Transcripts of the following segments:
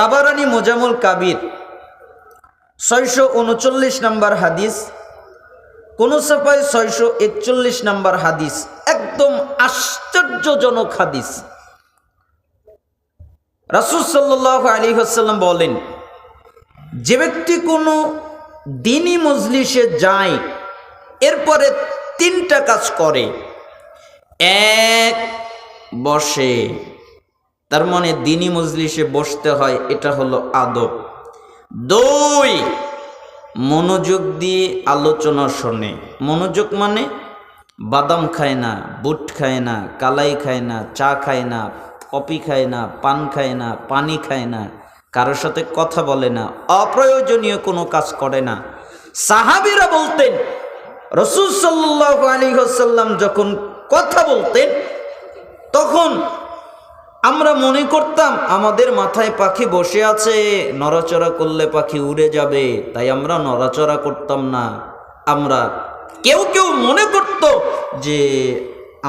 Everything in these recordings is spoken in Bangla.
তাবারানী মোজামুল কাবির 639 নম্বর হাদিস, কোন সাফায় 641 নম্বর হাদিস। একদম আশ্চর্যজনক হাদিস। রাসূল সাল্লাল্লাহু আলাইহি ওয়াসাল্লাম বলেন, যে ব্যক্তি কোনো দ্বীনি মজলিসে যায়, এরপরে 3টা কাজ করে। 1, বসে, তার মানে দ্বীনি মজলিসে বসতে হয়, এটা হলো আদব। 2, মনোযোগ দিয়ে আলোচনা শোনে। মনোযোগ মানে বাদাম খায় না, বুট খায় না, কালাই খায় না, চা খায় না, কফি খায় না, পান খায় না, পানি খায় না, কারোর সাথে কথা বলে না, অপ্রয়োজনীয় কোনো কাজ করে না। সাহাবীরা বলতেন, রাসূল সাল্লাল্লাহু আলাইহি ওয়াসাল্লাম যখন কথা বলতেন, তখন আমরা মনে করতাম আমাদের মাথায় পাখি বসে আছে, নড়াচড়া করলে পাখি উড়ে যাবে, তাই আমরা নড়াচড়া করতাম না। কেউ কেউ মনে করত যে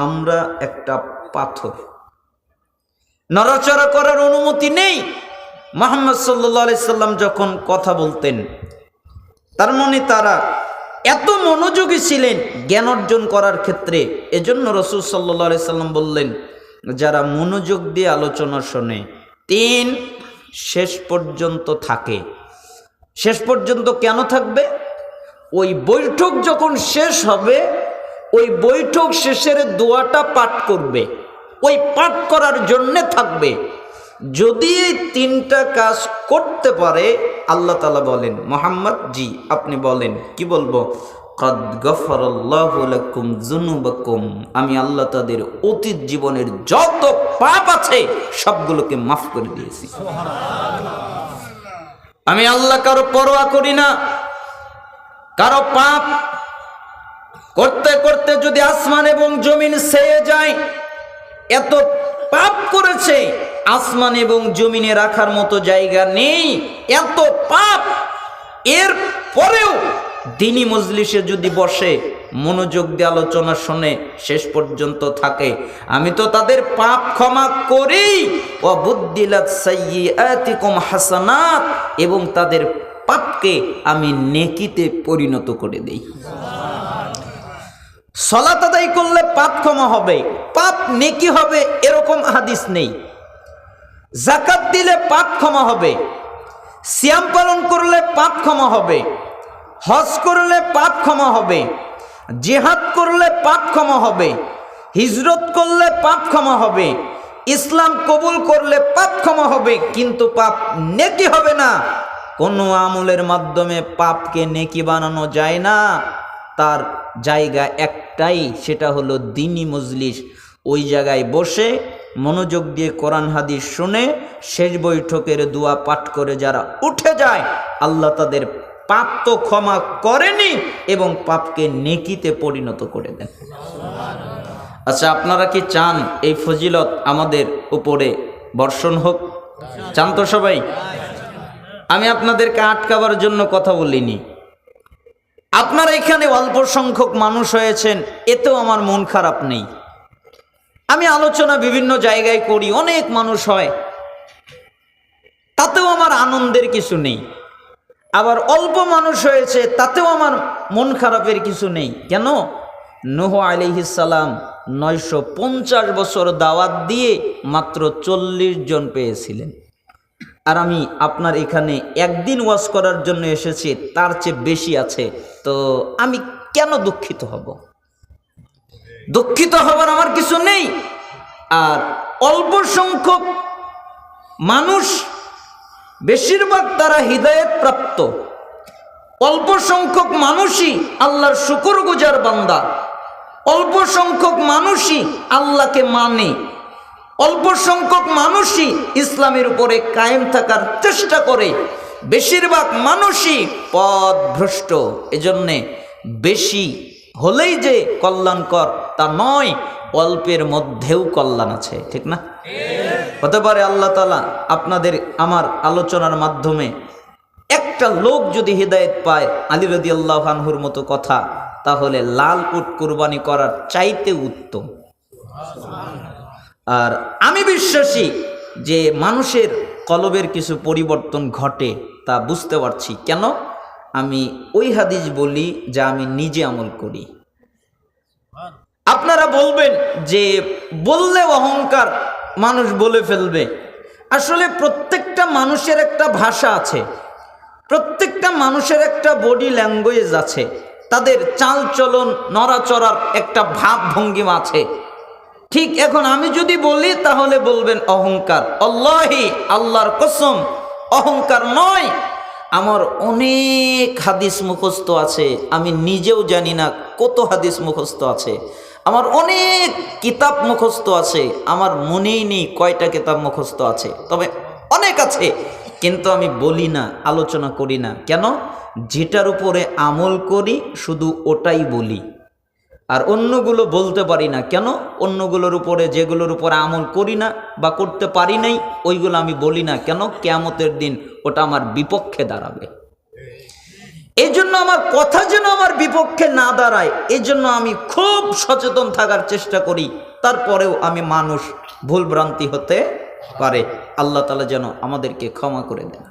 আমরা একটা পাথর, নড়াচড়া করার অনুমতি নেই। মুহাম্মদ সাল্লাল্লাহু আলাইহি সাল্লাম যখন কথা বলতেন, তার মানে তারা এত মনোযোগী ছিলেন জ্ঞান অর্জন করার ক্ষেত্রে। এজন্য রাসূল সাল্লাল্লাহু আলাইহি সাল্লাম বললেন, যারা মনোযোগ দিয়ে আলোচনা শোনে, 3, শেষ পর্যন্ত থাকে। শেষ পর্যন্ত কেন থাকবে? ওই বৈঠক যখন শেষ হবে, ওই বৈঠক শেষের দোয়াটা পাঠ করবে, ওই পাঠ করার জন্যে থাকবে। যদি এই 3টা কাজ করতে পারে, আল্লাহ তাআলা বলেন, মুহাম্মদ জি আপনি বলেন, কি বলবো? কদ গফারাল্লাহু লাকুম যুনুবাকুম, আমি আল্লাহ তাদের অতীত জীবনের যত পাপ আছে সবগুলোকে মাফ করে দিয়েছি। আমি আল্লাহ কারো পরোয়া করি না। কারো পাপ করতে করতে যদি আসমান এবং জমিন ছেয়ে যায়, এত পাপ করেছে, আসমান এবং জমিনে রাখার মতো জায়গা নেই, এত পাপ। এর পরেও দ্বীনি মজলিসে যদি বসে, মনোযোগ দিয়ে আলোচনা শুনে, শেষ পর্যন্ত থাকে, আমি তো তাদের পাপ ক্ষমা করি। ওয়া বুদ্দিলাত সাইয়্যাতিকুম হাসানাত, এবং তাদের পাপকে আমি নেকিতে পরিণত করে দেই। সালাত আদায় করলে পাপ ক্ষমা হবে, পাপ নেকি হবে, এরকম হাদিস নেই। যাকাত দিলে পাপ ক্ষমা হবে, সিয়াম পালন করলে পাপ ক্ষমা হবে, হজ করলে পাপ ক্ষমা হবে, জিহাদ করলে পাপ ক্ষমা হবে, হিজরত করলে পাপ ক্ষমা হবে, ইসলাম কবুল করলে পাপ ক্ষমা হবে, কিন্তু পাপ নেকি হবে না। কোনো আমলের মাধ্যমে পাপকে নেকি বানানো যায় না। তার জায়গা একটাই, সেটা হলো দ্বীনি মজলিস। ওই জায়গায় বসে মনোযোগ দিয়ে কোরআন হাদিস শুনে শেষ বৈঠকের দোয়া পাঠ করে যারা উঠে যায়, আল্লাহ তাদের পাপ তো ক্ষমা করেনি, এবং পাপকে নেকিতে পরিণত করে দেন। আচ্ছা, আপনারা কি চান এই ফজিলত আমাদের উপরে বর্ষণ হোক? চান তো সবাই? আমি আপনাদেরকে আটকাবার জন্য কথা বলিনি। আপনারা এখানে অল্প সংখ্যক মানুষ হয়েছেন, এতেও আমার মন খারাপ নেই। আমি আলোচনা বিভিন্ন জায়গায় করি, অনেক মানুষ হয়, তাতেও আমার আনন্দের কিছু নেই। আবার অল্প মানুষ হয়েছে, তাতেও আমার মন খারাপের কিছু নেই। কেন? নূহ আলাইহিস সালাম 950 বছর দাওয়াত দিয়ে মাত্র 40 জন পেয়েছিলেন, আর আমি আপনার এখানে একদিন ওয়াজ করার জন্য এসেছি, তার চেয়ে বেশি আছে। তো আমি কেন দুঃখিত হব? দুঃখিত হবার আমার কিছু নেই। আর অল্প সংখ্যক মানুষ, বেশিরভাগ তারা হিদায়াত প্রাপ্ত। অল্প সংখ্যক মানুষই আল্লাহর শুকরগুজার বান্দা, অল্প সংখ্যক মানুষই আল্লাহকে মানে, অল্প সংখ্যক মানুষই ইসলামের উপরে কায়েম থাকার চেষ্টা করে, বেশিরভাগ মানুষই পথভ্রষ্ট। এজন্যে বেশি হলেই যে কল্যাণকর তা নয়, অল্পের মধ্যেও কল্যাণ আছে, ঠিক না? হতে পারে আল্লাহ তাআলা আপনাদের আমার আলোচনার মাধ্যমে একটা লোক যদি হিদায়াত পায়, আলী রাদিয়াল্লাহু আনহুর মতো কথা, তাহলে লাল উট কুরবানি করার চাইতে উত্তম। আর আমি বিশ্বাসী যে মানুষের কলবের কিছু পরিবর্তন ঘটে, তা বুঝতে পারছি। কেন? আমি ওই হাদিস বলি যা আমি নিজে আমল করি। আপনারা বলবেন যে বললে অহংকার, মানুষ বলে ফেলবে। আসলে প্রত্যেকটা মানুষের একটা ভাষা আছে, প্রত্যেকটা মানুষের একটা বডি ল্যাঙ্গুয়েজ আছে, তাদের চাল চলন নড়াচড়ার একটা ভাব ভঙ্গিমা আছে। ঠিক এখন আমি যদি বলি তাহলে বলবেন অহংকার। আল্লাহি, আল্লাহর কসম, অহংকার নয়। আমার অনেক হাদিস মুখস্থ আছে, আমি নিজেও জানি না কত হাদিস মুখস্থ আছে। আমার অনেক কিতাব মুখস্থ আছে, আমার মনেই নেই কয়টা কিতাব মুখস্থ আছে, তবে অনেক আছে। কিন্তু আমি বলি না, আলোচনা করি না। কেন? যেটার উপরে আমল করি শুধু ওটাই বলি, আর অন্যগুলো বলতে পারি না। কেন? অন্যগুলোর উপরে, যেগুলোর উপরে আমল করি না বা করতে পারি নাই, ওইগুলো আমি বলি না। কেন? কিয়ামতের দিন ওটা আমার বিপক্ষে দাঁড়াবে। এই জন্য আমার কথা যেন আমার বিপক্ষে না দাঁড়ায়, এই জন্য আমি খুব সচেতন থাকার চেষ্টা করি। তারপরেও আমি মানুষ, ভুল ভ্রান্তি হতে পারে। আল্লাহ তাআলা যেন আমাদেরকে ক্ষমা করে দেন।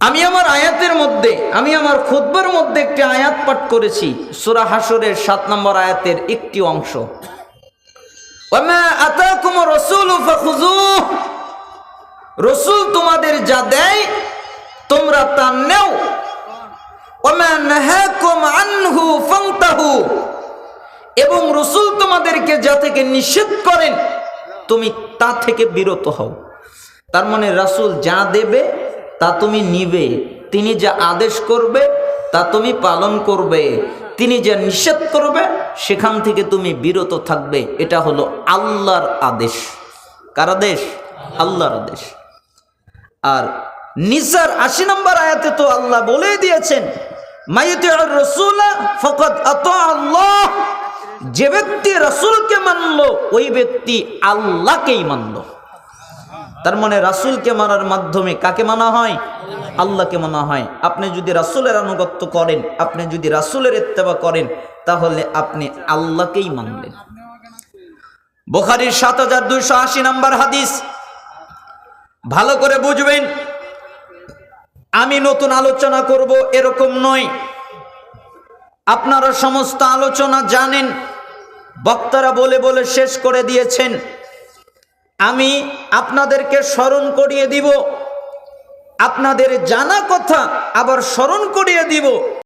আমি আমার আয়াতের মধ্যে, আমি আমার খুতবার মধ্যে একটি আয়াত পাঠ করেছি, সূরা হাশরের 7 নম্বর আয়াতের একটি অংশ। ওয়ামা আতাকুমুর রাসূলু ফাখুযুহু, রাসূল তোমাদের যা দেয় তোমরা তা নাও। ওয়ামা নাহাকুম আনহু ফান্তাহু, এবং রাসূল তোমাদেরকে যা থেকে নিষেধ করেন তুমি তা থেকে বিরত হও। তার মানে রাসূল যা দেবে তা তুমি নিবে, তিনি যা আদেশ করবে তা তুমি পালন করবে, তিনি যা নিষেধ করবে সেখান থেকে তুমি বিরত থাকবে। এটা হলো আল্লাহর আদেশ। কার আদেশ? আল্লাহর আদেশ। আর নিসার 80 নম্বর আয়াতে তো আল্লাহ বলে দিয়েছেন, মাইয়ুতিউর রাসূলা ফাকাদ আতা আল্লাহ, যে ব্যক্তি রাসূলকে মানলো ওই ব্যক্তি আল্লাহকেই মানলো। তার মানে রাসূলকে মানার মাধ্যমে কাকে মানা হয়? আল্লাহকে মানা হয়। আপনি যদি রাসূলের আনুগত্য করেন, আপনি যদি রাসূলের ইত্তেবা করেন, তাহলে আপনি আল্লাহকেই মানলেন। বুখারীর 7280 নম্বর হাদিস। ভালো করে বুঝবেন, আমি নতুন আলোচনা করব এরকম নয়। আপনারা সমস্ত আলোচনা জানেন, বক্তারা বলে বলে শেষ করে দিয়েছেন। আমি আপনাদেরকে স্মরণ করিয়ে দিব, আপনাদের জানা কথা আবার স্মরণ করিয়ে দিব।